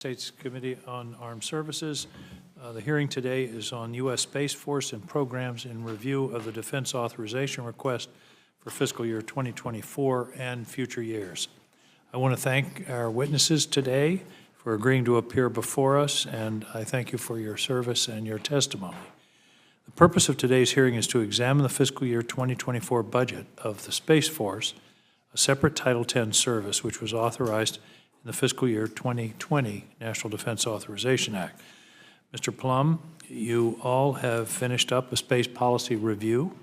States Committee on Armed Services. The hearing today is on U.S. Space Force and programs in review of the Defense Authorization Request for fiscal year 2024 and future years. I want to thank our witnesses today for agreeing to appear before us, and I thank you for your service and your testimony. The purpose of today's hearing is to examine the fiscal year 2024 budget of the Space Force, a separate Title X service which was authorized in the fiscal year 2020 National Defense Authorization Act. Mr. Plum, you all have finished up a space policy review.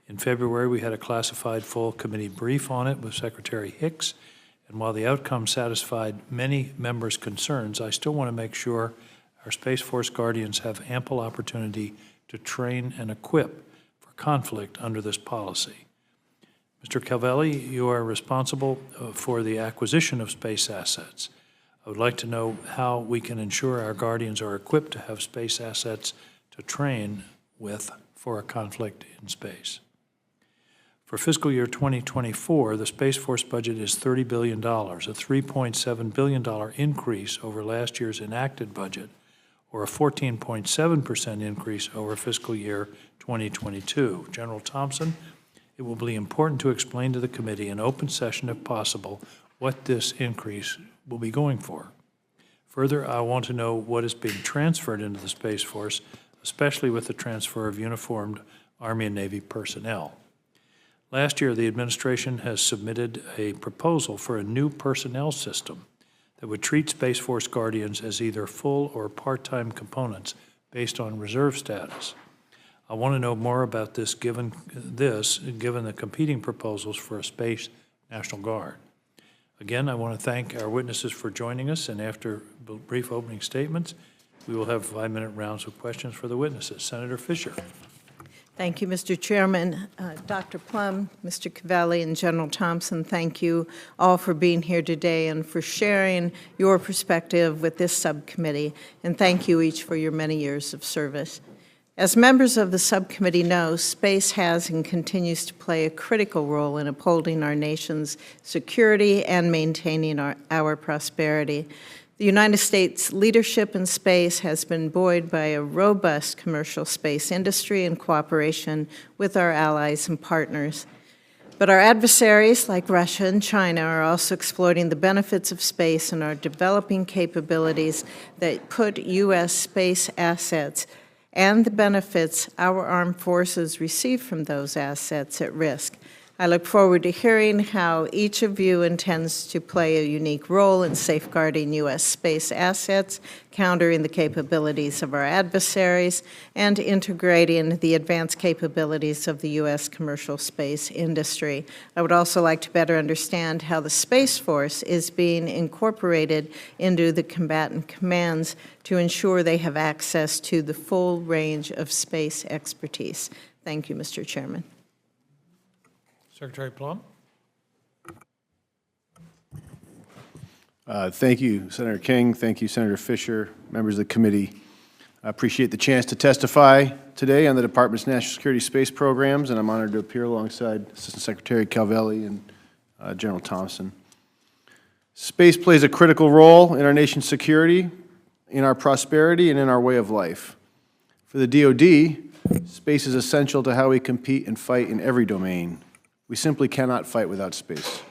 In February, we had a classified full committee brief on it with Secretary Hicks, and while the outcome satisfied many members' concerns, I still want to make sure our Space Force Guardians have ample opportunity to train and equip for conflict under this policy. Mr. Calvelli, you are responsible for the acquisition of space assets. I would like to know how we can ensure our Guardians are equipped to have space assets to train with for a conflict in space. For fiscal year 2024, the Space Force budget is $30 billion, a $3.7 billion increase over last year's enacted budget, or a 14.7% increase over fiscal year 2022. General Thompson, it will be important to explain to the committee in open session, if possible, what this increase will be going for. Further, I want to know what is being transferred into the Space Force, especially with the transfer of uniformed Army and Navy personnel. Last year, the administration has submitted a proposal for a new personnel system that would treat Space Force Guardians as either full or part-time components based on reserve status. I want to know more about this given the competing proposals for a Space National Guard. Again, I want to thank our witnesses for joining us, and after brief opening statements, we will have 5-minute rounds of questions for the witnesses. Senator Fisher. Thank you, Mr. Chairman. Dr. Plum, Mr. Calvelli, and General Thompson, thank you all for being here today and for sharing your perspective with this subcommittee, and thank you each for your many years of service. As members of the subcommittee know, space has and continues to play a critical role in upholding our nation's security and maintaining our prosperity. The United States leadership in space has been buoyed by a robust commercial space industry in cooperation with our allies and partners. But our adversaries, like Russia and China, are also exploiting the benefits of space and are developing capabilities that put U.S. space assets and the benefits our armed forces receive from those assets at risk. I look forward to hearing how each of you intends to play a unique role in safeguarding U.S. space assets, countering the capabilities of our adversaries, and integrating the advanced capabilities of the U.S. commercial space industry. I would also like to better understand how the Space Force is being incorporated into the combatant commands to ensure they have access to the full range of space expertise. Thank you, Mr. Chairman. Secretary Plum. Thank you, Senator King. Thank you, Senator Fisher, members of the committee. I appreciate the chance to testify today on the Department's National Security Space Programs, and I'm honored to appear alongside Assistant Secretary Calvelli and General Thompson. Space plays a critical role in our nation's security, in our prosperity, and in our way of life. For the DoD, space is essential to how we compete and fight in every domain. We simply cannot fight without space.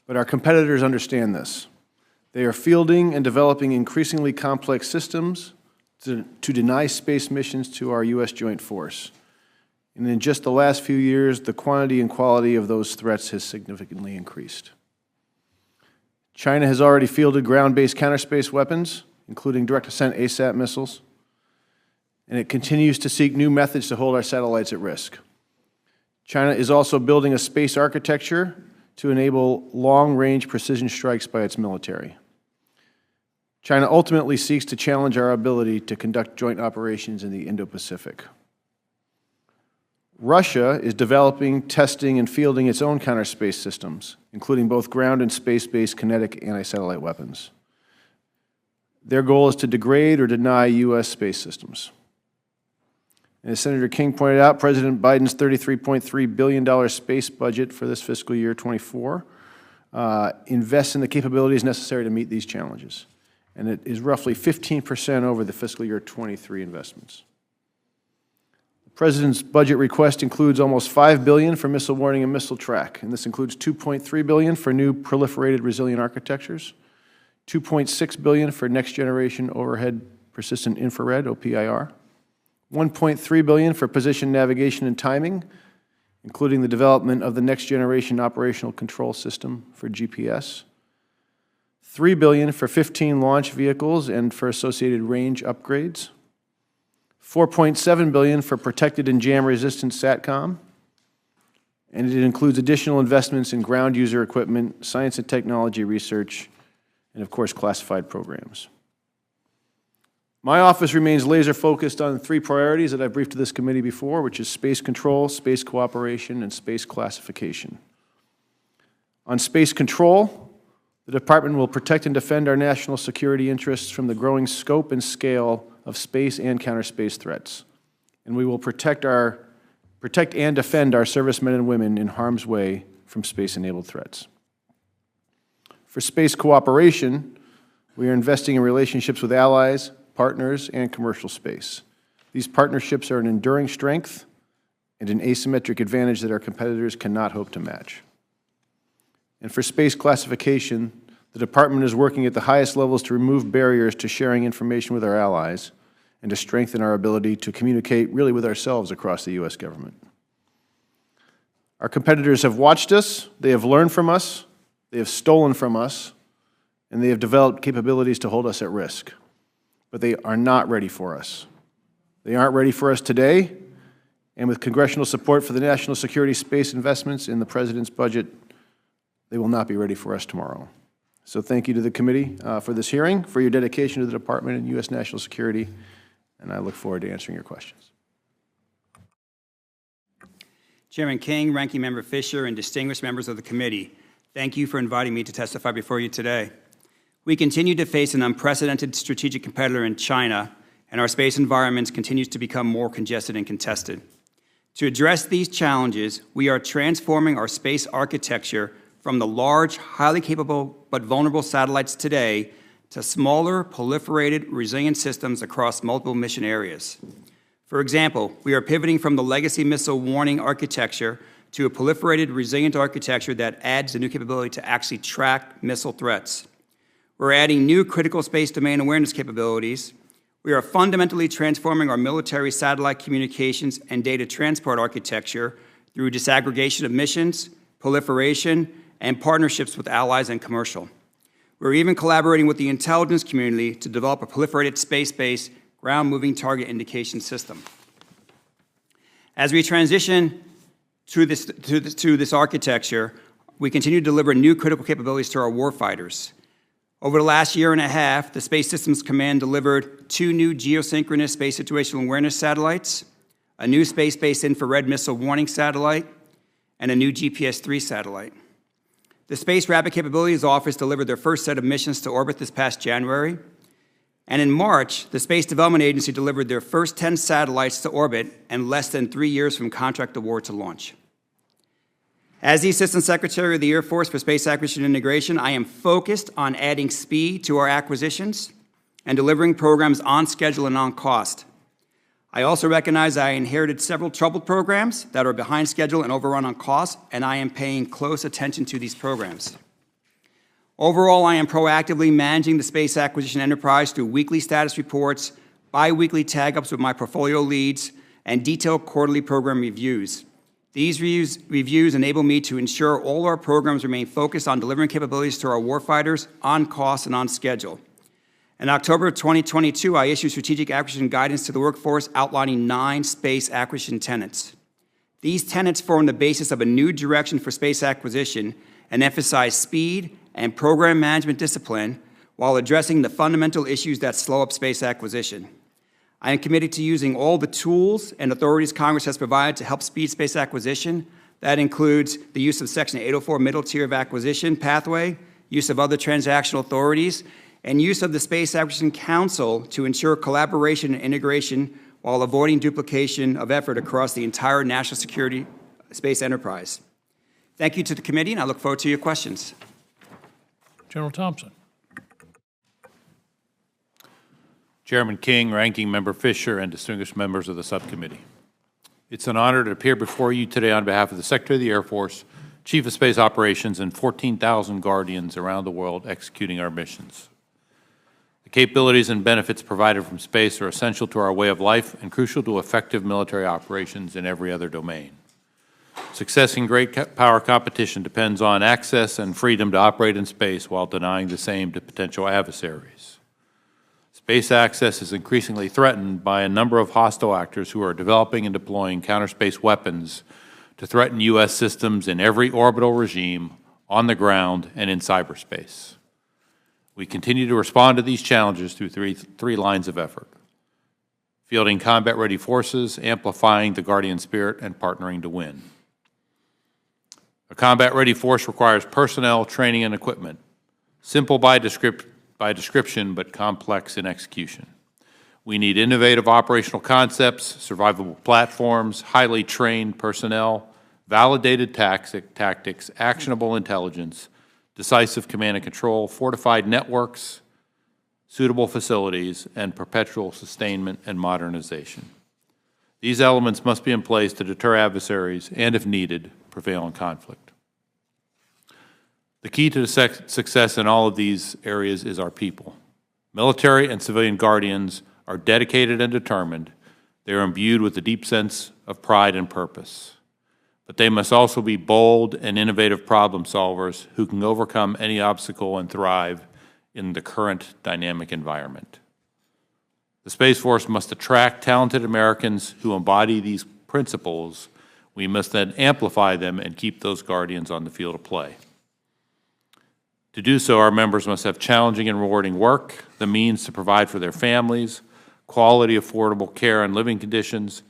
But our competitors understand this. They are fielding and developing increasingly complex systems to deny space missions to our U.S. Joint Force. And in just the last few years, the quantity and quality of those threats has significantly increased. China has already fielded ground-based counterspace weapons, including direct-ascent ASAT missiles, and it continues to seek new methods to hold our satellites at risk. China is also building a space architecture to enable long-range precision strikes by its military. China ultimately seeks to challenge our ability to conduct joint operations in the Indo-Pacific. Russia is developing, testing, and fielding its own counterspace systems, including both ground and space-based kinetic anti-satellite weapons. Their goal is to degrade or deny U.S. space systems. And as Senator King pointed out, President Biden's $33.3 billion space budget for this fiscal year 24 invests in the capabilities necessary to meet these challenges. and it is roughly 15% over the fiscal year 23 investments. The President's budget request includes almost $5 billion for missile warning and missile track, and this includes $2.3 billion for new proliferated resilient architectures, $2.6 billion for next-generation overhead persistent infrared, OPIR, $1.3 billion for position navigation and timing, including the development of the next-generation operational control system for GPS, $3 billion for 15 launch vehicles and for associated range upgrades, $4.7 billion for protected and jam-resistant SATCOM, and it includes additional investments in ground user equipment, science and technology research, and of course, classified programs. My office remains laser-focused on 3 priorities that I've briefed to this committee before, which is space control, space cooperation, and space classification. On space control, the Department will protect and defend our national security interests from the growing scope and scale of space and counterspace threats. And we will protect and defend our servicemen and women in harm's way from space-enabled threats. For space cooperation, we are investing in relationships with allies, partners, and commercial space. These partnerships are an enduring strength and an asymmetric advantage that our competitors cannot hope to match. And for space classification, the Department is working at the highest levels to remove barriers to sharing information with our allies and to strengthen our ability to communicate really with ourselves across the U.S. government. Our competitors have watched us, they have learned from us, they have stolen from us, and they have developed capabilities to hold us at risk. But they are not ready for us. They aren't ready for us today, and with congressional support for the national security space investments in the President's budget, they will not be ready for us tomorrow. So thank you to the committee for this hearing, for your dedication to the Department and U.S. national security, and I look forward to answering your questions. Chairman King, Ranking Member Fisher, and distinguished members of the committee, thank you for inviting me to testify before you today. We continue to face an unprecedented strategic competitor in China, and our space environments continues to become more congested and contested. To address these challenges, we are transforming our space architecture from the large, highly capable but vulnerable satellites today to smaller, proliferated, resilient systems across multiple mission areas. For example, we are pivoting from the legacy missile warning architecture to a proliferated, resilient architecture that adds the new capability to actually track missile threats. We're adding new critical space domain awareness capabilities. We are fundamentally transforming our military satellite communications and data transport architecture through disaggregation of missions, proliferation, and partnerships with allies and commercial. We're even collaborating with the intelligence community to develop a proliferated space-based ground-moving target indication system. As we transition to this architecture, we continue to deliver new critical capabilities to our warfighters. Over the last year and a half, the Space Systems Command delivered 2 new geosynchronous space situational awareness satellites, a new space-based infrared missile warning satellite, and a new GPS-3 satellite. The Space Rapid Capabilities Office delivered their first set of missions to orbit this past January, and in March, the Space Development Agency delivered their first 10 satellites to orbit in less than 3 years from contract award to launch. As the Assistant Secretary of the Air Force for Space Acquisition and Integration, I am focused on adding speed to our acquisitions and delivering programs on schedule and on cost. I also recognize I inherited several troubled programs that are behind schedule and overrun on cost, and I am paying close attention to these programs. Overall, I am proactively managing the space acquisition enterprise through weekly status reports, bi-weekly tag-ups with my portfolio leads, and detailed quarterly program reviews. These reviews enable me to ensure all our programs remain focused on delivering capabilities to our warfighters on cost and on schedule. In October of 2022, I issued strategic acquisition guidance to the workforce outlining 9 space acquisition tenets. These tenets form the basis of a new direction for space acquisition and emphasize speed and program management discipline while addressing the fundamental issues that slow up space acquisition. I am committed to using all the tools and authorities Congress has provided to help speed space acquisition. That includes the use of Section 804 middle tier of acquisition pathway, use of other transactional authorities, and use of the Space Acquisition Council to ensure collaboration and integration while avoiding duplication of effort across the entire national security space enterprise. Thank you to the committee, and I look forward to your questions. General Thompson. Chairman King, Ranking Member Fisher, and distinguished members of the subcommittee. It's an honor to appear before you today on behalf of the Secretary of the Air Force, Chief of Space Operations, and 14,000 Guardians around the world executing our missions. The capabilities and benefits provided from space are essential to our way of life and crucial to effective military operations in every other domain. Success in great power competition depends on access and freedom to operate in space while denying the same to potential adversaries. Space access is increasingly threatened by a number of hostile actors who are developing and deploying counter-space weapons to threaten U.S. systems in every orbital regime, on the ground, and in cyberspace. We continue to respond to these challenges through three lines of effort: fielding combat-ready forces, amplifying the Guardian spirit, and partnering to win. A combat-ready force requires personnel, training, and equipment, simple by description, but complex in execution. We need innovative operational concepts, survivable platforms, highly trained personnel, validated tactics, actionable intelligence, decisive command and control, fortified networks, suitable facilities, and perpetual sustainment and modernization. These elements must be in place to deter adversaries and, if needed, prevail in conflict. The key to success in all of these areas is our people. Military and civilian Guardians are dedicated and determined. They are imbued with a deep sense of pride and purpose. But they must also be bold and innovative problem solvers who can overcome any obstacle and thrive in the current dynamic environment. The Space Force must attract talented Americans who embody these principles. We must then amplify them and keep those Guardians on the field of play. To do so, our members must have challenging and rewarding work, the means to provide for their families, quality, affordable care and living conditions,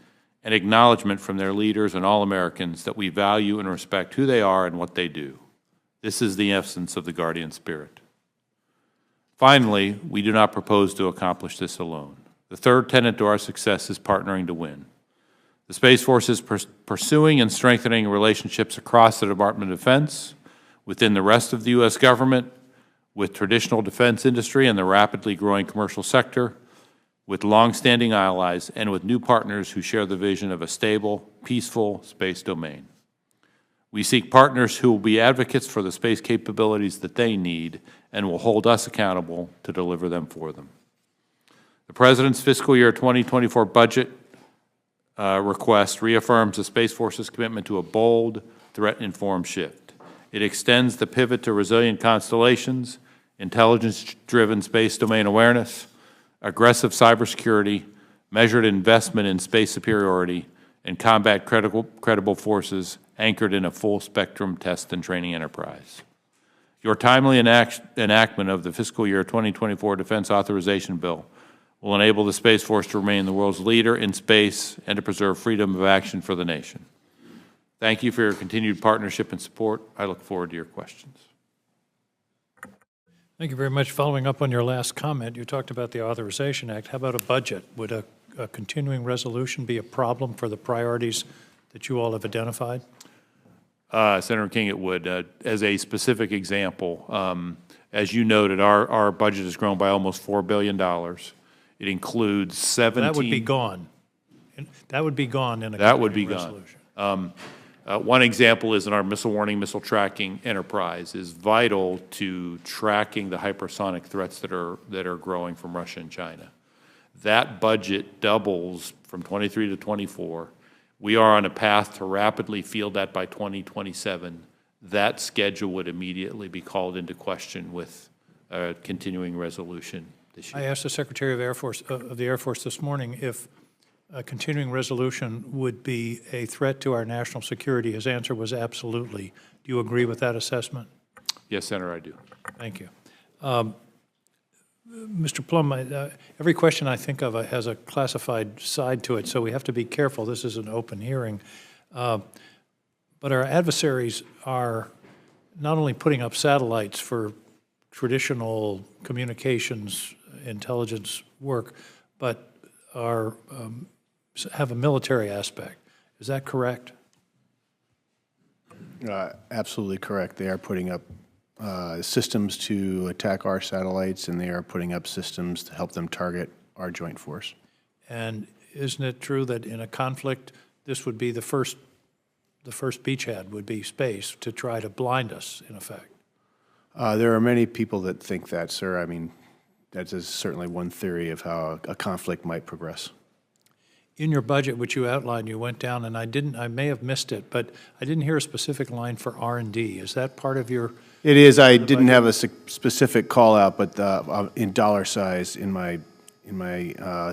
and acknowledgement from their leaders and all Americans that we value and respect who they are and what they do. This is the essence of the Guardian spirit. Finally, we do not propose to accomplish this alone. The third tenet to our success is partnering to win. The Space Force is pursuing and strengthening relationships across the Department of Defense, within the rest of the U.S. government, with traditional defense industry and the rapidly growing commercial sector, with long-standing allies, and with new partners who share the vision of a stable, peaceful space domain. We seek partners who will be advocates for the space capabilities that they need and will hold us accountable to deliver them for them. The President's fiscal year 2024 budget request reaffirms the Space Force's commitment to a bold, threat-informed shift. It extends the pivot to resilient constellations, intelligence-driven space domain awareness, aggressive cybersecurity, measured investment in space superiority, and combat credible forces anchored in a full-spectrum test and training enterprise. Your timely enactment of the fiscal year 2024 Defense Authorization Bill will enable the Space Force to remain the world's leader in space and to preserve freedom of action for the nation. Thank you for your continued partnership and support. I look forward to your questions. Thank you very much. Following up on your last comment, you talked about the Authorization Act. How about a budget? Would a continuing resolution be a problem for the priorities that you all have identified? Senator King, it would. As a specific example, as you noted, our budget has grown by almost $4 billion. It includes 17... That would be gone. That would be gone in a that would be resolution. Gone. One example is in our missile warning, missile tracking enterprise is vital to tracking the hypersonic threats that are growing from Russia and China. That budget doubles from 23 to 24. We are on a path to rapidly field that by 2027. That schedule would immediately be called into question with a continuing resolution this year. I asked the Secretary of the Air Force this morning if a continuing resolution would be a threat to our national security. His answer was absolutely. Do you agree with that assessment? Yes, Senator, I do. Thank you. Mr. Plum, every question I think of has a classified side to it, so we have to be careful. This is an open hearing. But our adversaries are not only putting up satellites for traditional communications, intelligence work, but are have a military aspect. Is that correct? Absolutely correct. They are putting up systems to attack our satellites, and they are putting up systems to help them target our joint force. And isn't it true that in a conflict, this would be the first beachhead would be space to try to blind us, in effect? There are many people that think that, sir. I mean, that is certainly one theory of how a conflict might progress. In your budget, which you outlined, you went down, and I may have missed it, but I didn't hear a specific line for R&D. Is that part of your? It is. I didn't have a specific call out, but in dollar size in my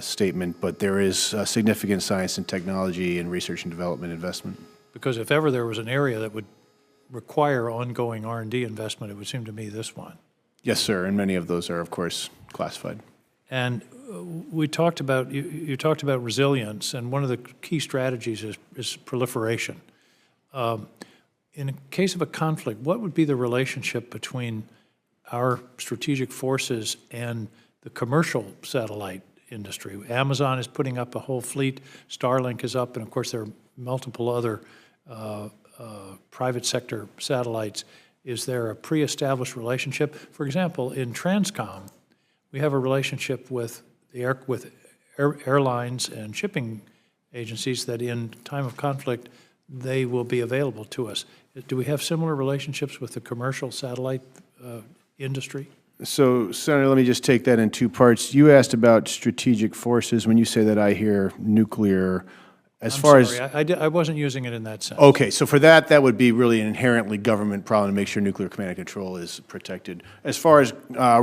statement. But there is significant science and technology and research and development investment. Because if ever there was an area that would require ongoing R&D investment, it would seem to me this one. Yes, sir. And many of those are, of course, classified. And we talked about, you talked about resilience, and one of the key strategies is proliferation. In a case of a conflict, what would be the relationship between our strategic forces and the commercial satellite industry? Amazon is putting up a whole fleet, Starlink is up, and of course there are multiple other private sector satellites. Is there a pre-established relationship? For example, in Transcom, we have a relationship with airlines and shipping agencies that in time of conflict, they will be available to us. Do we have similar relationships with the commercial satellite industry? So, Senator, let me just take that in two parts. You asked about strategic forces. When you say that, I hear nuclear. I wasn't using it in that sense. Okay, so for that would be really an inherently government problem to make sure nuclear command and control is protected. As far as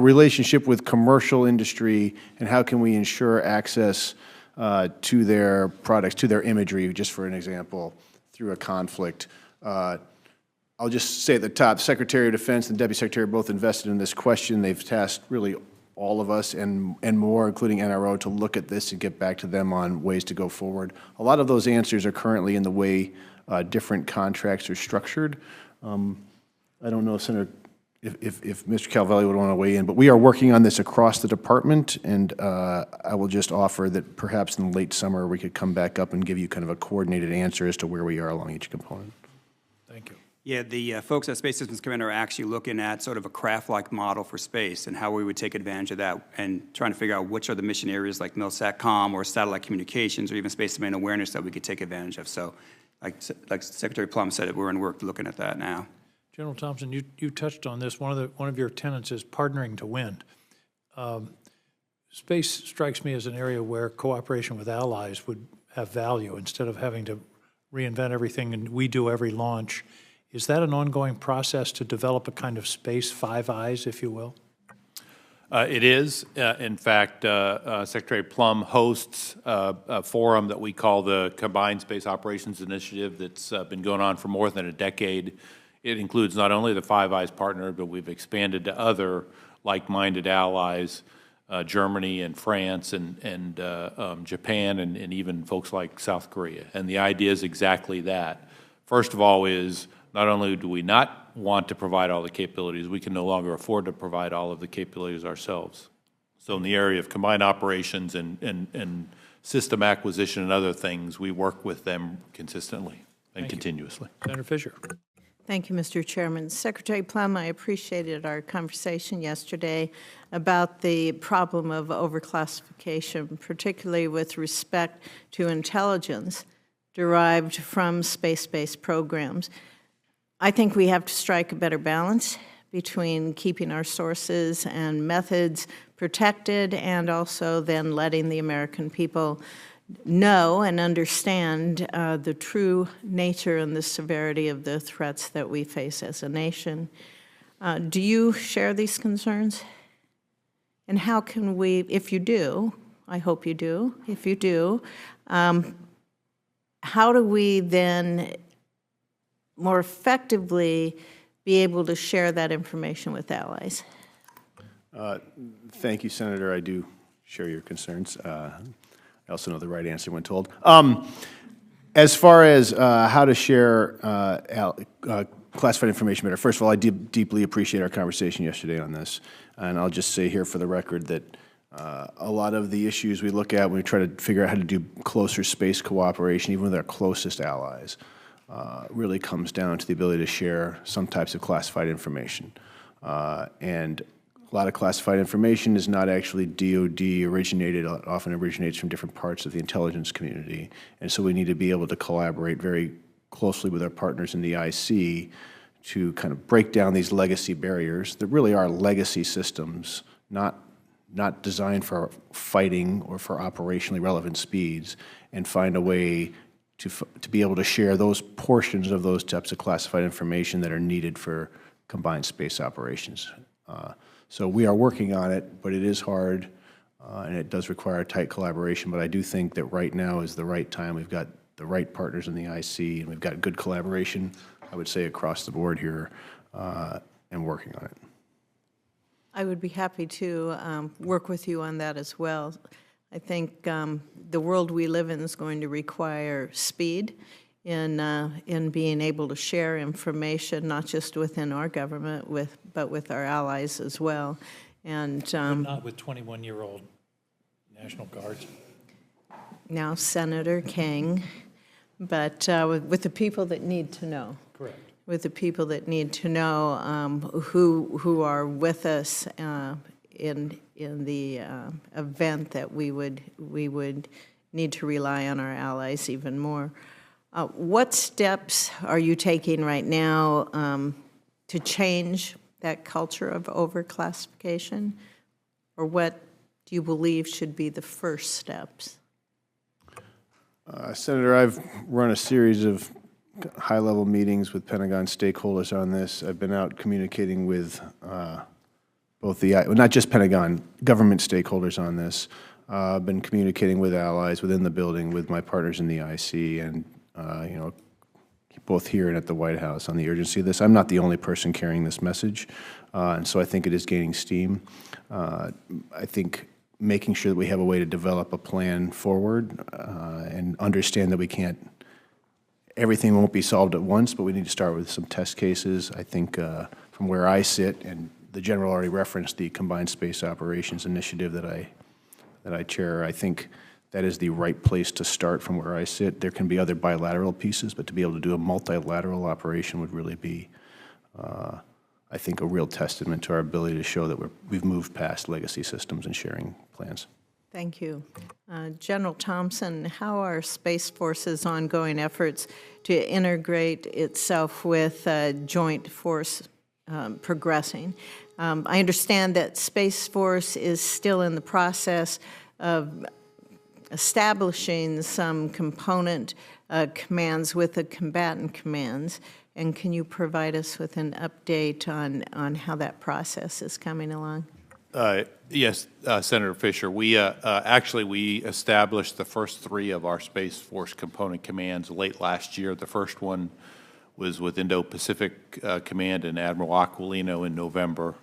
relationship with commercial industry and how can we ensure access to their products, to their imagery, just for an example, through a conflict, I'll just say at the top, Secretary of Defense and Deputy Secretary are both invested in this question. They've tasked really all of us and more, including NRO, to look at this and get back to them on ways to go forward. A lot of those answers are currently in the way different contracts are structured. I don't know, Senator, if Mr. Calvelli would want to weigh in, but we are working on this across the department, and I will just offer that perhaps in the late summer we could come back up and give you kind of a coordinated answer as to where we are along each component. Thank you. Yeah, the folks at Space Systems Command are actually looking at sort of a craft-like model for space and how we would take advantage of that and trying to figure out which are the mission areas like MILSATCOM or satellite communications or even space domain awareness that we could take advantage of. So like Secretary Plum said, we're in work looking at that now. General Thompson, you touched on this. One of your tenets is partnering to win. Space strikes me as an area where cooperation with allies would have value instead of having to reinvent everything and we do every launch. Is that an ongoing process to develop a kind of space Five Eyes, if you will? It is. In fact, Secretary Plum hosts a forum that we call the Combined Space Operations Initiative that's been going on for more than a decade. It includes not only the Five Eyes partner, but we've expanded to other like-minded allies, Germany and France and Japan and even folks like South Korea. And the idea is exactly that. First of all is not only do we not want to provide all the capabilities, we can no longer afford to provide all of the capabilities ourselves. So in the area of combined operations and system acquisition and other things, we work with them consistently and continuously. Senator Fisher. Thank you, Mr. Chairman. Secretary Plum, I appreciated our conversation yesterday about the problem of overclassification, particularly with respect to intelligence derived from space-based programs. I think we have to strike a better balance between keeping our sources and methods protected and also then letting the American people know and understand the true nature and the severity of the threats that we face as a nation. Do you share these concerns? And how can we, if you do, I hope you do, if you do, how do we then more effectively be able to share that information with allies? Thank you, Senator. I do share your concerns. I also know the right answer when told. As far as how to share classified information better, first of all, I deeply appreciate our conversation yesterday on this. And I'll just say here for the record that a lot of the issues we look at when we try to figure out how to do closer space cooperation, even with our closest allies, really comes down to the ability to share some types of classified information. And a lot of classified information is not actually DoD originated, often originates from different parts of the intelligence community. And so we need to be able to collaborate very closely with our partners in the IC to kind of break down these legacy barriers that really are legacy systems, not designed for fighting or for operationally relevant speeds, and find a way to be able to share those portions of those types of classified information that are needed for combined space operations. So we are working on it, but it is hard, and it does require tight collaboration, but I do think that right now is the right time. We've got the right partners in the IC, and we've got good collaboration, I would say, across the board here, and working on it. I would be happy to work with you on that as well. I think the world we live in is going to require speed in being able to share information, not just within our government, but with our allies as well. And Not with 21-year-old National Guards. now Senator King, but with the people that need to know. Correct. With the people that need to know who are with us in the event that we would need to rely on our allies even more. What steps are you taking right now to change that culture of overclassification, or what do you believe should be the first steps? Senator, I've run a series of high-level meetings with Pentagon stakeholders on this. I've been out communicating with both not just Pentagon, government stakeholders on this. I've been communicating with allies within the building, with my partners in the IC, and you know, both here and at the White House on the urgency of this. I'm not the only person carrying this message, and so I think it is gaining steam. I think making sure that we have a way to develop a plan forward and understand that we can't, everything won't be solved at once, but we need to start with some test cases. I think from where I sit, and the General already referenced the Combined Space Operations Initiative that I chair, I think that is the right place to start from where I sit. There can be other bilateral pieces, but to be able to do a multilateral operation would really be, I think, a real testament to our ability to show that we've moved past legacy systems and sharing plans. Thank you. General Thompson, how are Space Force's ongoing efforts to integrate itself with Joint Force progressing? I understand that Space Force is still in the process of establishing some component commands with the combatant commands, and can you provide us with an update on how that process is coming along? Yes, Senator Fisher. We actually established the first three of our Space Force component commands late last year. The first one was with Indo-Pacific Command and Admiral Aquilino in November,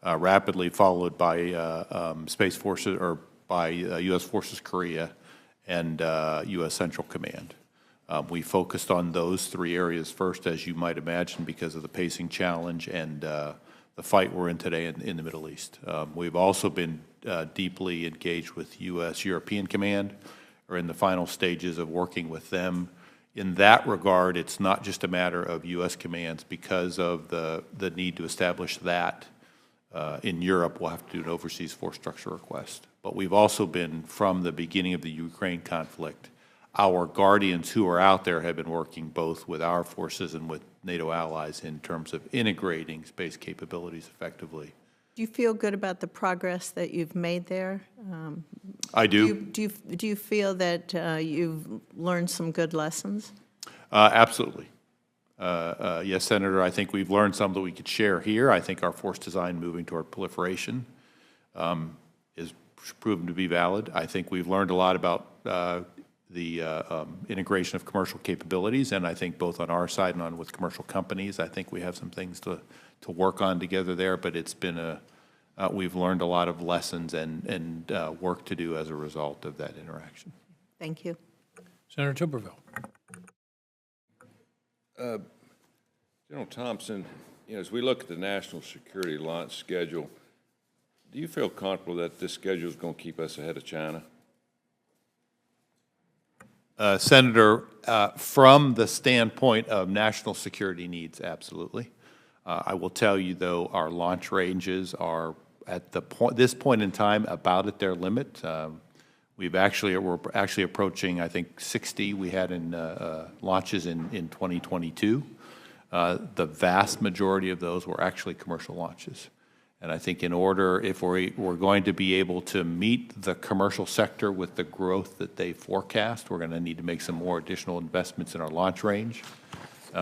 rapidly followed by Space Forces, or by U.S. Forces Korea and U.S. Central Command. We focused on those three areas first, as you might imagine, because of the pacing challenge and the fight we're in today in the Middle East. We've also been deeply engaged with U.S. European Command, or in the final stages of working with them. In that regard, it's not just a matter of U.S. commands. Because of the need to establish that in Europe, we'll have to do an overseas force structure request. But we've also been, from the beginning of the Ukraine conflict, our guardians who are out there have been working both with our forces and with NATO allies in terms of integrating space capabilities effectively. Do you feel good about the progress that you've made there? I do. Do you feel that you've learned some good lessons? Absolutely. Yes, Senator, I think we've learned some that we could share here. I think our force design moving toward proliferation is proven to be valid. I think we've learned a lot about the integration of commercial capabilities, and I think both on our side and with commercial companies, I think we have some things to work on together there, but it's been we've learned a lot of lessons and work to do as a result of that interaction. Thank you. Senator Tuberville. General Thompson, as we look at the national security launch schedule, do you feel comfortable that this schedule is going to keep us ahead of China? Senator, from the standpoint of national security needs, absolutely. I will tell you, though, our launch ranges are at this point in time about at their limit. We're actually approaching, I think, 60 we had in launches in 2022. The vast majority of those were actually commercial launches. And I think if we're going to be able to meet the commercial sector with the growth that they forecast, we're going to need to make some more additional investments in our launch range.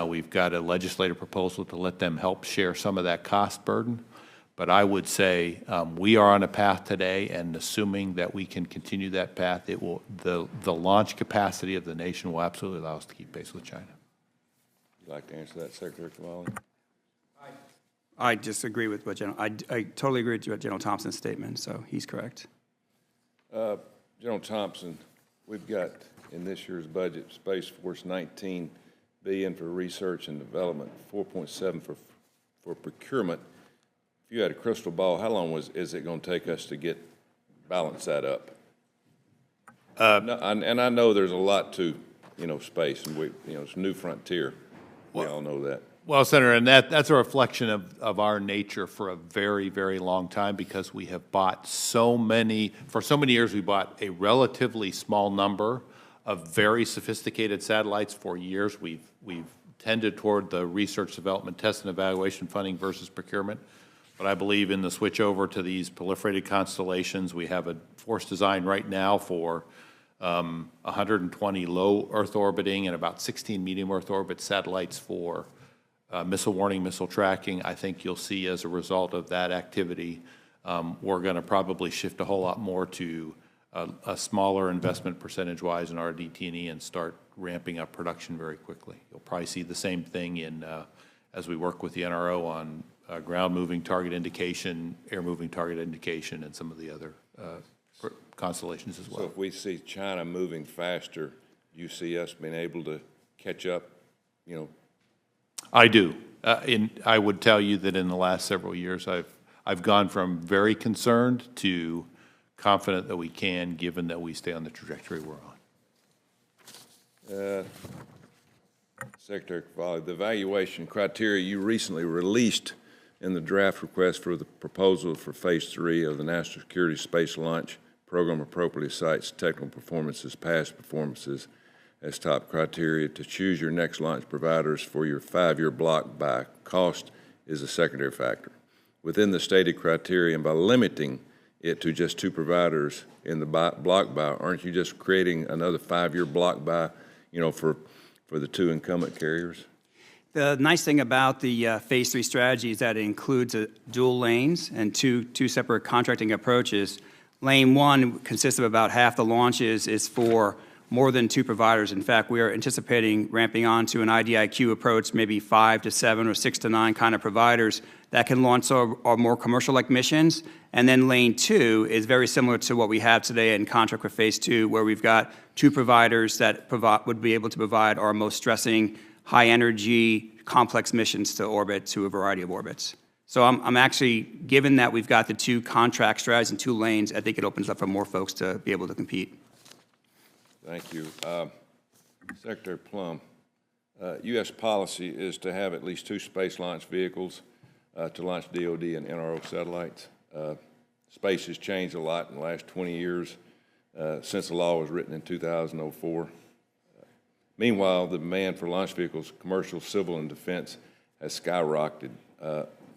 We've got a legislative proposal to let them help share some of that cost burden. But I would say we are on a path today, and assuming that we can continue that path, the launch capacity of the nation will absolutely allow us to keep pace with China. Would you like to answer that, Secretary Cavalli? I disagree with what I totally agree with General Thompson's statement, so he's correct. General Thompson, we've got in this year's budget, Space Force $19 billion for research and development, 4.7 for procurement. If you had a crystal ball, how long is it going to take us to balance that up? And I know there's a lot to, space, and it's a new frontier. We all know that. Well, Senator, and that's a reflection of our nature for a very, very long time, because we have bought for so many years we bought a relatively small number of very sophisticated satellites for years. We've tended toward the research, development, test, and evaluation funding versus procurement. But I believe in the switch over to these proliferated constellations, we have a force design right now for 120 low Earth orbiting and about 16 medium Earth orbit satellites for missile warning, missile tracking. I think you'll see as a result of that activity, we're going to probably shift a whole lot more to a smaller investment percentage-wise in RDT&E and start ramping up production very quickly. You'll probably see the same thing as we work with the NRO on ground-moving target indication, air-moving target indication, and some of the other constellations as well. So if we see China moving faster, you see us being able to catch up, I do. I would tell you that in the last several years, I've gone from very concerned to confident that we can, given that we stay on the trajectory we're on. Secretary Cavalli, the evaluation criteria you recently released in the draft request for the proposal for Phase 3 of the National Security Space Launch Program appropriately cites technical performances, past performances as top criteria to choose your next launch providers for your 5-year block buy. Cost is a secondary factor. Within the stated criteria, and by limiting it to just 2 providers in the block buy, aren't you just creating another 5-year block buy, for the 2 incumbent carriers? The nice thing about the Phase 3 strategy is that it includes dual lanes and two separate contracting approaches. Lane 1 consists of about half the launches is for more than 2 providers. In fact, we are anticipating ramping on to an IDIQ approach, maybe 5 to 7 or 6 to 9 kind of providers that can launch our more commercial-like missions. And then Lane 2 is very similar to what we have today in contract with Phase 2, where we've got 2 providers that would be able to provide our most stressing, high-energy, complex missions to orbit, to a variety of orbits. So I'm actually, given that we've got the 2 contract strategies and 2 lanes, I think it opens up for more folks to be able to compete. Thank you. Secretary Plum, U.S. policy is to have at least 2 space launch vehicles to launch DOD and NRO satellites. Space has changed a lot in the last 20 years since the law was written in 2004. Meanwhile, the demand for launch vehicles, commercial, civil, and defense, has skyrocketed.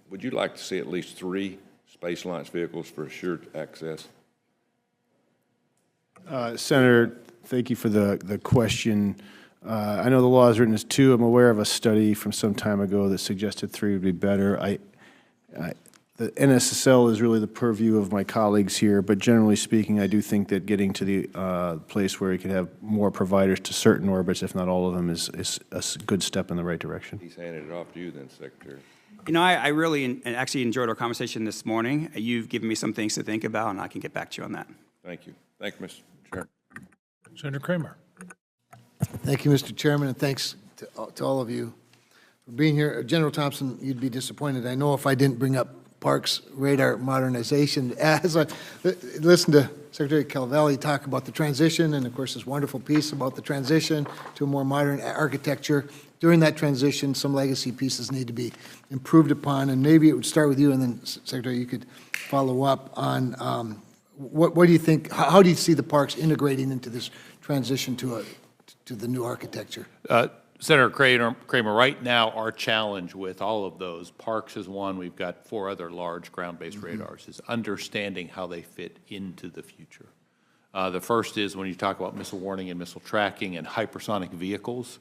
Would you like to see at least 3 space launch vehicles for assured access? Senator, thank you for the question. I know the law is written as 2. I'm aware of a study from some time ago that suggested 3 would be better. The NSSL is really the purview of my colleagues here, but generally speaking, I do think that getting to the place where you could have more providers to certain orbits, if not all of them, is a good step in the right direction. He's handed it off to you then, Secretary. I really actually enjoyed our conversation this morning. You've given me some things to think about, and I can get back to you on that. Thank you. Thank you, Mr. Chair. Senator Kramer. Thank you, Mr. Chairman, and thanks to all of you for being here. General Thompson, you'd be disappointed. I know if I didn't bring up Parks radar modernization. As I listened to Secretary Calvelli talk about the transition, and of course this wonderful piece about the transition to a more modern architecture, during that transition, some legacy pieces need to be improved upon, and maybe it would start with you, and then, Secretary, you could follow up on what do you think, how do you see the parks integrating into this transition to the new architecture? Senator Kramer, right now, our challenge with all of those, parks is one, we've got 4 other large ground-based radars, is understanding how they fit into the future. The first is when you talk about missile warning and missile tracking and hypersonic vehicles,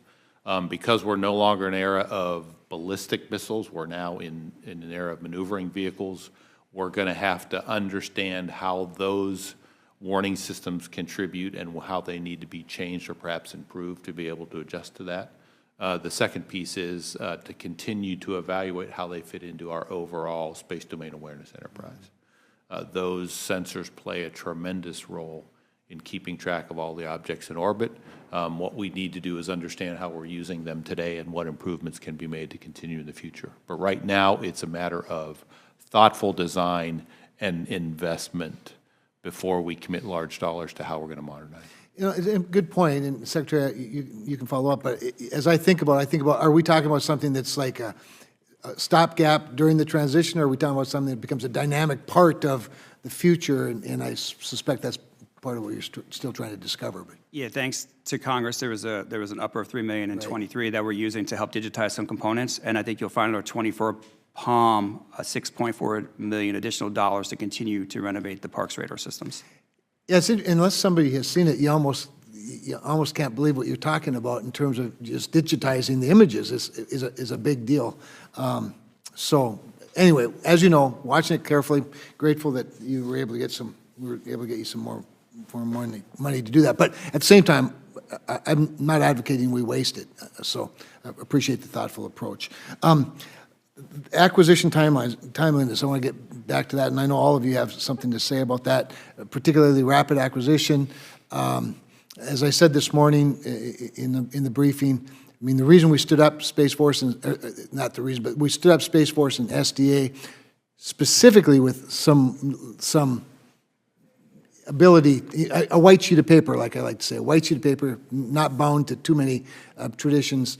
because we're no longer in an era of ballistic missiles, we're now in an era of maneuvering vehicles, we're going to have to understand how those warning systems contribute and how they need to be changed or perhaps improved to be able to adjust to that. The second piece is to continue to evaluate how they fit into our overall space domain awareness enterprise. Those sensors play a tremendous role in keeping track of all the objects in orbit. What we need to do is understand how we're using them today and what improvements can be made to continue in the future. But right now, it's a matter of thoughtful design and investment before we commit large dollars to how we're going to modernize. You know, it's a good point, and Secretary, you can follow up, but as I think about, are we talking about something that's like a stopgap during the transition, or are we talking about something that becomes a dynamic part of the future, and I suspect that's part of what you're still trying to discover. But. Yeah, thanks to Congress, there was an upper of $3 million in 23 that we're using to help digitize some components, and I think you'll find in our 24 POM $6.4 million additional dollars to continue to renovate the parks radar systems. Yes, unless somebody has seen it, you almost can't believe what you're talking about in terms of just digitizing the images is a big deal. So anyway, as you know, watching it carefully, grateful that you were able to get you some more money to do that. But at the same time, I'm not advocating we waste it. So I appreciate the thoughtful approach. Acquisition timeliness, I want to get back to that, and I know all of you have something to say about that, particularly rapid acquisition. As I said this morning in the briefing, I mean, the reason we stood up Space Force, and not the reason, but we stood up Space Force and SDA specifically with some ability, a white sheet of paper, like I like to say, a white sheet of paper, not bound to too many traditions.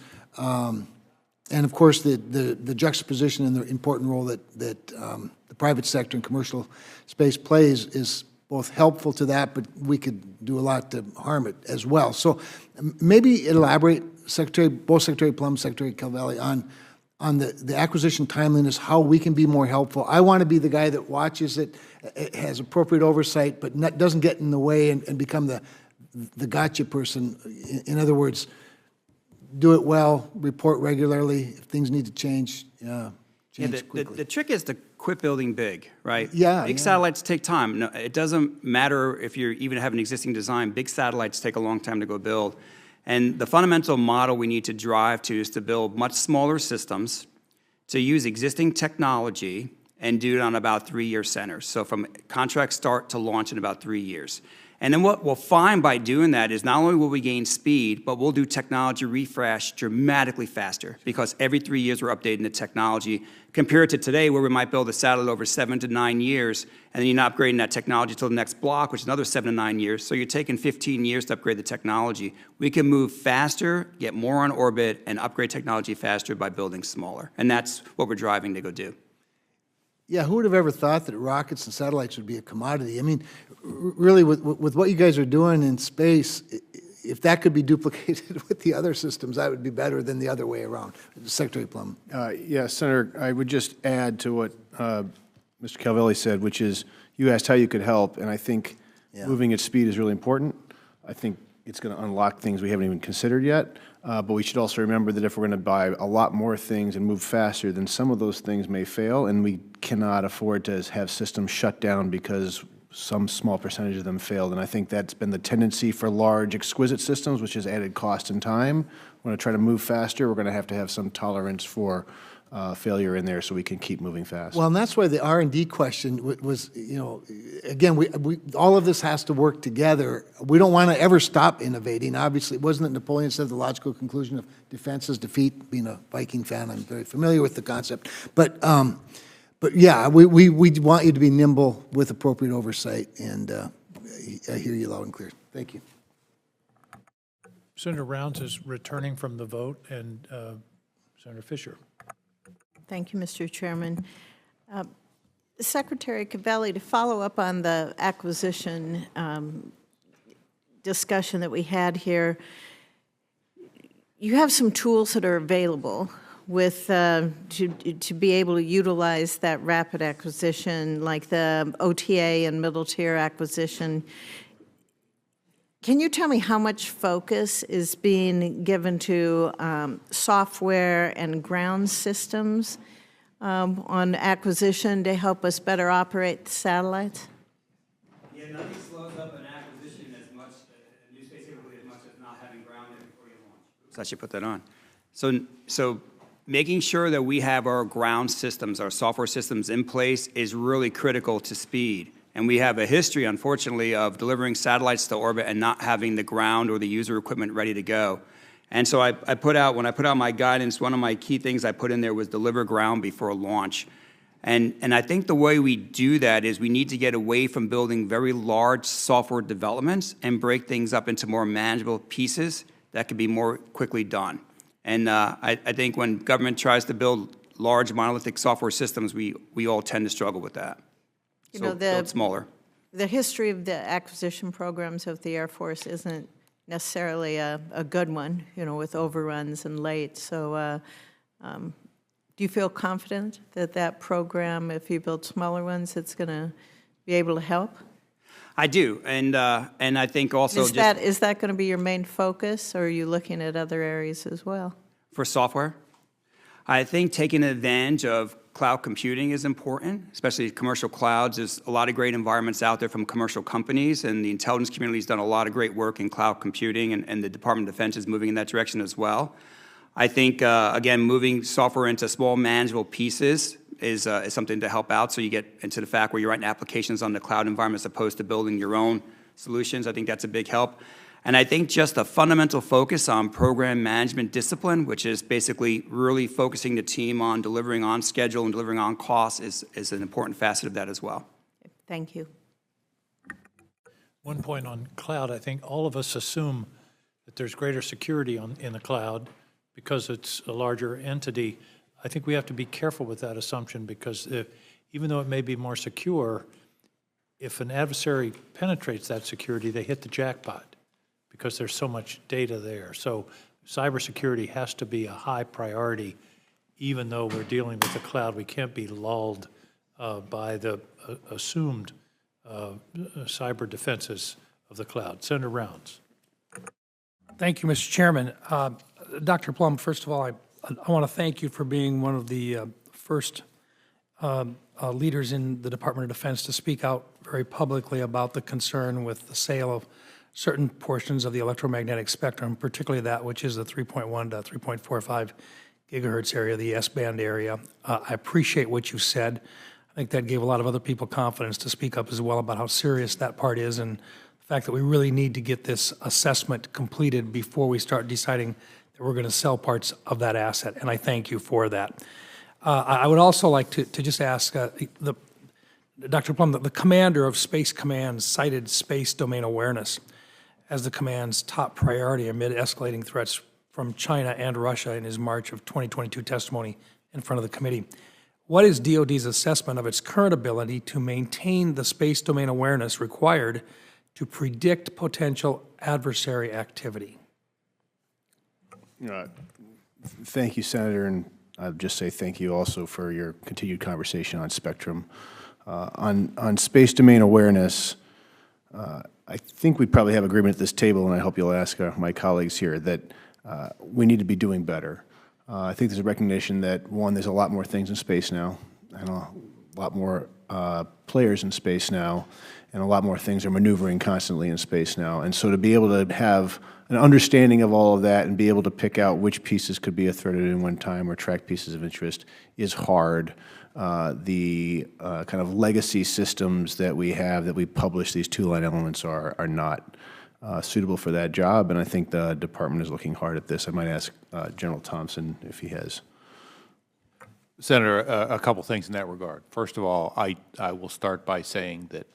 And of course, the juxtaposition and the important role that the private sector and commercial space plays is both helpful to that, but we could do a lot to harm it as well. So maybe elaborate, both Secretary Plum, Secretary Calvelli, on the acquisition timeliness, how we can be more helpful. I want to be the guy that watches it, has appropriate oversight, but doesn't get in the way and become the gotcha person. In other words, do it well, report regularly. If things need to change, change quickly. The trick is to quit building big, right? Yeah. Big satellites take time. No, it doesn't matter if you even have an existing design. Big satellites take a long time to go build. And the fundamental model we need to drive to is to build much smaller systems, to use existing technology, and do it on about 3-year centers. So from contract start to launch in about 3 years. And then what we'll find by doing that is not only will we gain speed, but we'll do technology refresh dramatically faster, because every 3 years we're updating the technology, compared to today where we might build a satellite over 7 to 9 years, and then you're not upgrading that technology till the next block, which is another 7 to 9 years. So you're taking 15 years to upgrade the technology. We can move faster, get more on orbit, and upgrade technology faster by building smaller. And that's what we're driving to go do. Yeah, who would have ever thought that rockets and satellites would be a commodity? I mean, really, with what you guys are doing in space, if that could be duplicated with the other systems, that would be better than the other way around. Secretary Plum. Yeah, Senator, I would just add to what Mr. Calvelli said, which is you asked how you could help, and I think moving at speed is really important. I think it's going to unlock things we haven't even considered yet. But we should also remember that if we're going to buy a lot more things and move faster, then some of those things may fail, and we cannot afford to have systems shut down because some small percentage of them failed. And I think that's been the tendency for large, exquisite systems, which has added cost and time. We're going to try to move faster. We're going to have some tolerance for failure in there so we can keep moving fast. Well, and that's why the R&D question was, you know, again, we all of this has to work together. We don't want to ever stop innovating. Obviously, wasn't it Napoleon said the logical conclusion of defense is defeat? Being a Viking fan, I'm very familiar with the concept. But But yeah, we want you to be nimble with appropriate oversight, and I hear you loud and clear. Thank you. Senator Rounds is returning from the vote, and Senator Fisher. Thank you, Mr. Chairman. Secretary Cavalli, to follow up on the acquisition discussion that we had here, you have some tools that are available with to be able to utilize that rapid acquisition, like the OTA and middle tier acquisition. Can you tell me how much focus is being given to software and ground systems on acquisition to help us better operate the satellites? Yeah, nothing slows up an acquisition as much, a new space capability as much as not having ground there before you launch. Oops, I should put that on. So making sure that we have our ground systems, our software systems in place is really critical to speed. And we have a history, unfortunately, of delivering satellites to orbit and not having the ground or the user equipment ready to go. And so when I put out my guidance, one of my key things I put in there was deliver ground before launch. And I think the way we do that is we need to get away from building very large software developments and break things up into more manageable pieces that can be more quickly done. And I think when government tries to build large monolithic software systems, we all tend to struggle with that. You So know, build smaller. The history of the acquisition programs of the Air Force isn't necessarily a good one, you know, with overruns and late. So do you feel confident that that program, if you build smaller ones, it's going to be able to help? I do, and I think also Is that going to be your main focus, or are you looking at other areas as well? for software, I think taking advantage of cloud computing is important, especially commercial clouds. There's a lot of great environments out there from commercial companies, and the intelligence community has done a lot of great work in cloud computing, and the Department of Defense is moving in that direction as well. I think, again, moving software into small manageable pieces is something to help out, so you get into the fact where you're writing applications on the cloud environment as opposed to building your own solutions. I think that's a big help. And I think just a fundamental focus on program management discipline, which is basically really focusing the team on delivering on schedule and delivering on costs, is an important facet of that as well. Thank you. One point on cloud, I think all of us assume that there's greater security in the cloud because it's a larger entity. I think we have to be careful with that assumption because even though it may be more secure, if an adversary penetrates that security, they hit the jackpot because there's so much data there. So cybersecurity has to be a high priority, even though we're dealing with the cloud. We can't be lulled by the assumed cyber defenses of the cloud. Senator Rounds. Thank you, Mr. Chairman. Dr. Plum, first of all, I want to thank you for being one of the first leaders in the Department of Defense to speak out very publicly about the concern with the sale of certain portions of the electromagnetic spectrum, particularly that which is the 3.1 to 3.45 gigahertz area, the S-band area. I appreciate what you said. I think that gave a lot of other people confidence to speak up as well about how serious that part is and the fact that we really need to get this assessment completed before we start deciding that we're going to sell parts of that asset, and I thank you for that. I would also like to just ask Dr. Plum, the commander of Space Command cited space domain awareness as the command's top priority amid escalating threats from China and Russia in his March of 2022 testimony in front of the committee. What is DoD's assessment of its current ability to maintain the space domain awareness required to predict potential adversary activity? Thank you, Senator, and I'll just say thank you also for your continued conversation on spectrum. On space domain awareness, I think we probably have agreement at this table, and I hope you'll ask my colleagues here, that we need to be doing better. I think there's a recognition that, one, there's a lot more things in space now, and a lot more players in space now, and a lot more things are maneuvering constantly in space now. And so to be able to have an understanding of all of that and be able to pick out which pieces could be a threat at any one time or track pieces of interest is hard. The kind of legacy systems that we have that we publish, these two-line elements, are not suitable for that job, and I think the department is looking hard at this. I might ask General Thompson if he has. Senator, a couple things in that regard. First of all, I will start by saying that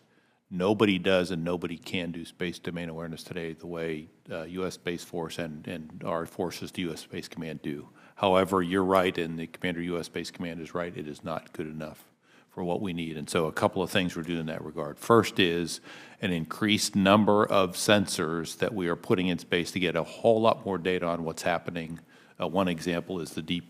nobody does and nobody can do space domain awareness today the way U.S. Space Force and our forces, the U.S. Space Command, do. However, you're right, and the Commander U.S. Space Command is right. It is not good enough for what we need. And so a couple of things we're doing in that regard. First is an increased number of sensors that we are putting in space to get a whole lot more data on what's happening. One example is the deep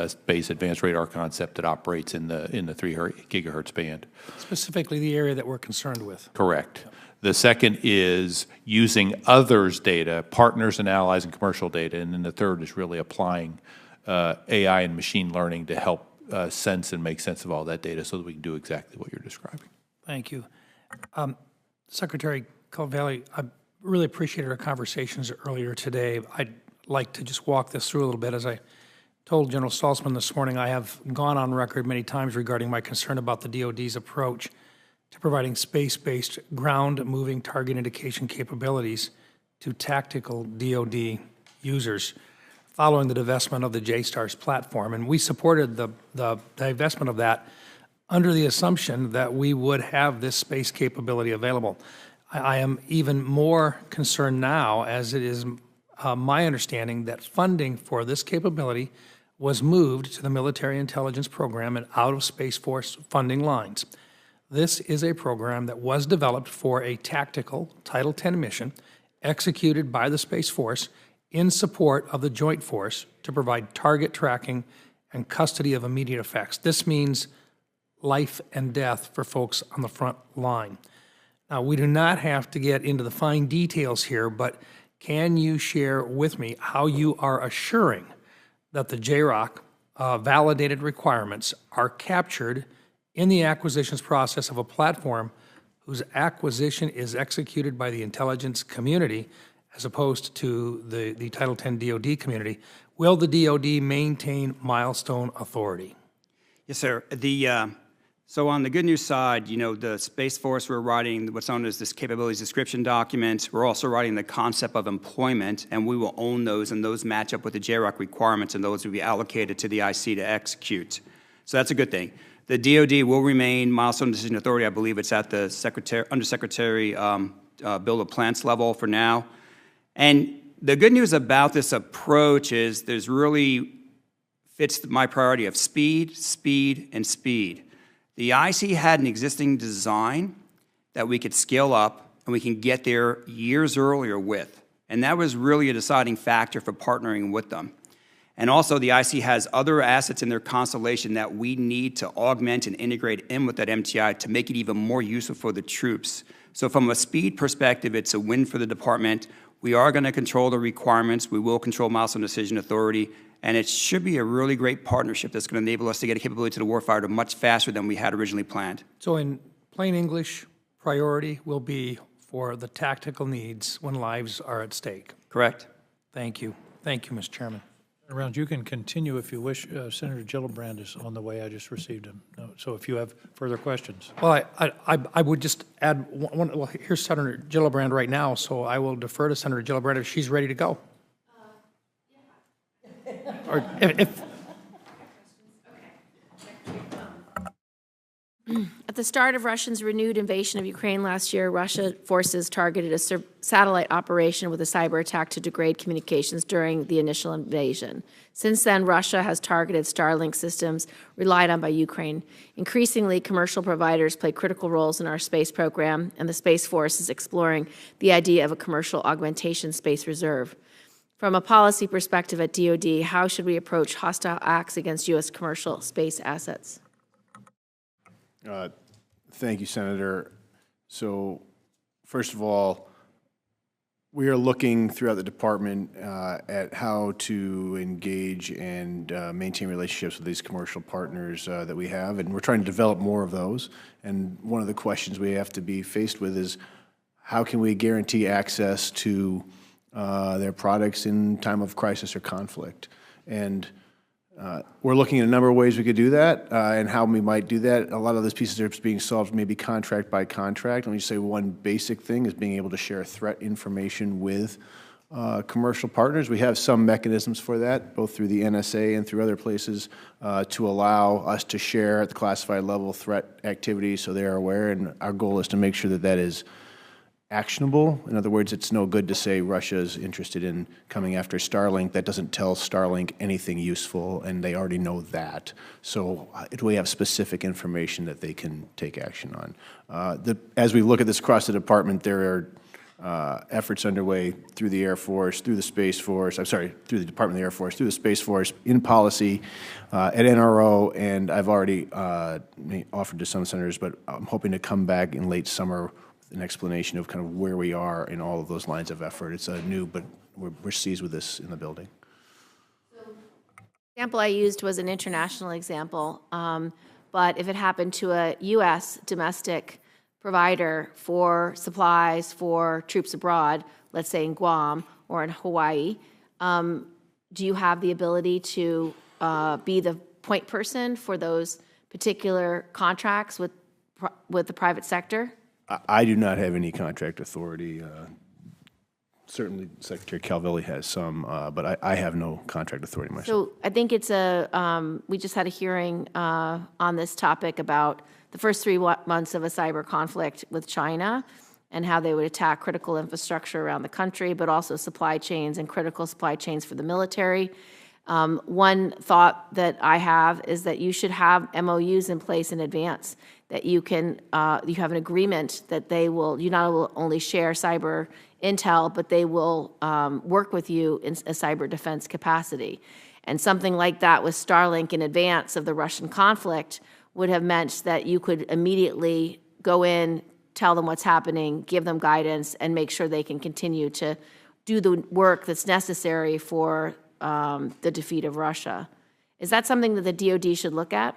space advanced radar concept that operates in the 3 gigahertz band. Specifically the area that we're concerned with. Correct. The second is using others' data, partners and allies and commercial data. And then the third is really applying AI and machine learning to help sense and make sense of all that data so that we can do exactly what you're describing. Thank you. Secretary Cavalli, I really appreciated our conversations earlier today. I'd like to just walk this through a little bit. As I told General Saltzman this morning, I have gone on record many times regarding my concern about the DoD's approach to providing space-based ground-moving target indication capabilities to tactical DoD users following the divestment of the JSTARS platform. And we supported the divestment of that under the assumption that we would have this space capability available. I am even more concerned now, as it is my understanding that funding for this capability was moved to the Military Intelligence Program and out of Space Force funding lines. This is a program that was developed for a tactical Title X mission executed by the Space Force in support of the Joint Force to provide target tracking and custody of immediate effects. This means life and death for folks on the front line. Now, we do not have to get into the fine details here, but can you share with me how you are assuring that the JROC validated requirements are captured in the acquisitions process of a platform whose acquisition is executed by the intelligence community as opposed to the Title X DoD community? Will the DoD maintain milestone authority? Yes, sir. So on the good news side, you know, the Space Force, we're writing what's known as this capabilities description document. We're also writing the concept of employment, and we will own those, and those match up with the JROC requirements, and those will be allocated to the IC to execute. So that's a good thing. The DoD will remain milestone decision authority. I believe it's at the Undersecretary Bill of Plants level for now. And the good news about this approach is there's really fits my priority of speed, speed, and speed. The IC had an existing design that we could scale up and we can get there years earlier with. And that was really a deciding factor for partnering with them. And also the IC has other assets in their constellation that we need to augment and integrate in with that MTI to make it even more useful for the troops. So from a speed perspective, it's a win for the department. We are going to control the requirements. We will control milestone decision authority. And it should be a really great partnership that's going to enable us to get a capability to the warfighter much faster than we had originally planned. So in plain English, priority will be for the tactical needs when lives are at stake. Correct. Thank you. Thank you, Mr. Chairman. Around, you can continue if you wish. Senator Gillibrand is on the way. I just received him. So if you have further questions. Well, I would just add one. Well, here's Senator Gillibrand right now, so I will defer to Senator Gillibrand if she's ready to go. Or if At the start of Russia's renewed invasion of Ukraine last year, Russia forces targeted a satellite operation with a cyber attack to degrade communications during the initial invasion. Since then, Russia has targeted Starlink systems relied on by Ukraine. Increasingly, commercial providers play critical roles in our space program, and the Space Force is exploring the idea of a commercial augmentation space reserve. From a policy perspective at DoD, how should we approach hostile acts against U.S. commercial space assets? Thank you, Senator. So, first of all, we are looking throughout the department at how to engage and maintain relationships with these commercial partners that we have, and we're trying to develop more of those. And one of the questions we have to be faced with is how can we guarantee access to their products in time of crisis or conflict? And we're looking at a number of ways we could do that and how we might do that. A lot of those pieces are being solved maybe contract by contract. Let me just say one basic thing is being able to share threat information with commercial partners. We have some mechanisms for that, both through the NSA and through other places, to allow us to share at the classified level threat activity so they are aware, and our goal is to make sure that that is actionable. In other words, it's no good to say Russia is interested in coming after Starlink. That doesn't tell Starlink anything useful, and they already know that. So we have specific information that they can take action on. As we look at this across the department, there are efforts underway through the Air Force, through the Space Force, I'm sorry, through the Department of the Air Force, through the Space Force, in policy, at NRO, and I've already offered to some senators, but I'm hoping to come back in late summer an explanation of kind of where we are in all of those lines of effort. It's new, but we're seized with this in the building. The example I used was an international example, but if it happened to a U.S. domestic provider for supplies for troops abroad, let's say in Guam or in Hawaii, do you have the ability to be the point person for those particular contracts with the private sector? I do not have any contract authority. Certainly, Secretary Calvelli has some, but I have no contract authority myself. So I think it's we just had a hearing on this topic about the first 3 months of a cyber conflict with China and how they would attack critical infrastructure around the country, but also supply chains and critical supply chains for the military. One thought that I have is that you should have MOUs in place in advance, that you can, you have an agreement that they will, you not only share cyber intel, but they will work with you in a cyber defense capacity. And something like that with Starlink in advance of the Russian conflict would have meant that you could immediately go in, tell them what's happening, give them guidance, and make sure they can continue to do the work that's necessary for the defeat of Russia. Is that something that the DoD should look at?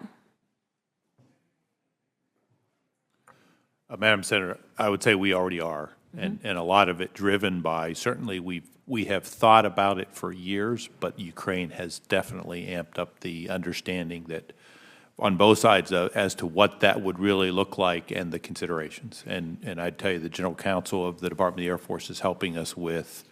Madam Senator, I would say we already are, and a lot of it driven by, certainly we have thought about it for years, but Ukraine has definitely amped up the understanding that on both sides as to what that would really look like and the considerations. And I'd tell you the General Counsel of the Department of the Air Force is helping us with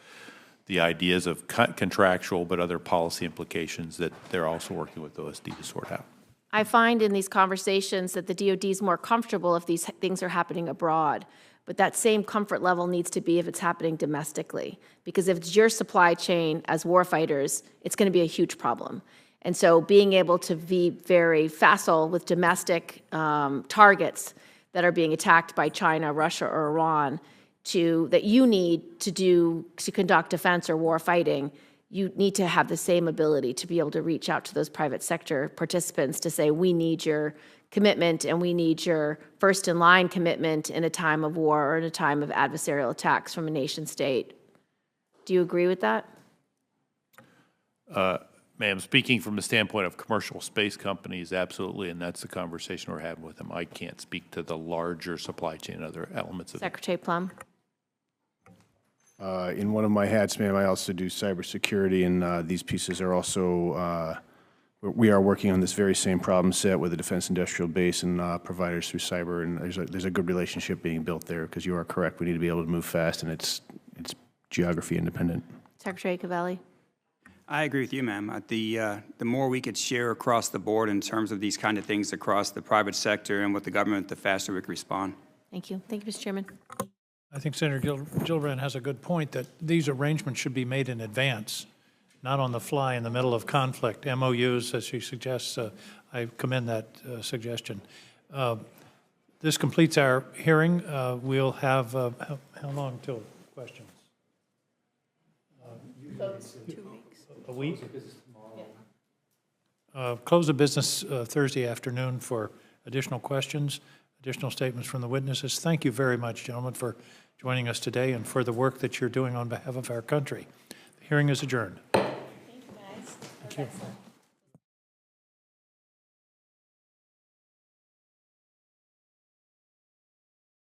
the ideas of contractual but other policy implications that they're also working with OSD to sort out. I find in these conversations that the DoD is more comfortable if these things are happening abroad, but that same comfort level needs to be if it's happening domestically. Because if it's your supply chain as warfighters, it's going to be a huge problem. And so being able to be very facile with domestic targets that are being attacked by China, Russia, or Iran, that you need to conduct defense or war fighting, you need to have the same ability to be able to reach out to those private sector participants to say, we need your commitment and we need your first in line commitment in a time of war or in a time of adversarial attacks from a nation state. Do you agree with that? Ma'am, speaking from the standpoint of commercial space companies, absolutely, and that's the conversation we're having with them. I can't speak to the larger supply chain and other elements of it. Secretary Plum? In one of my hats, ma'am, I also do cybersecurity, and these pieces are also, we are working on this very same problem set with the Defense Industrial Base and providers through cyber, and there's a good relationship being built there, because you are correct, we need to be able to move fast, and it's geography independent. Secretary Cavelli? I agree with you, ma'am. The more we could share across the board in terms of these kind of things across the private sector and with the government, the faster we can respond. Thank you. Thank you, Mr. Chairman. I think Senator Gillibrand has a good point that these arrangements should be made in advance, not on the fly in the middle of conflict. MOUs, as she suggests, I commend that suggestion. This completes our hearing. We'll have, how long till questions? 2 weeks. A week? Close the business Thursday afternoon for additional questions, additional statements from the witnesses. Thank you very much, gentlemen, for joining us today and for the work that you're doing on behalf of our country. The hearing is adjourned. Thank you, guys. Thank you.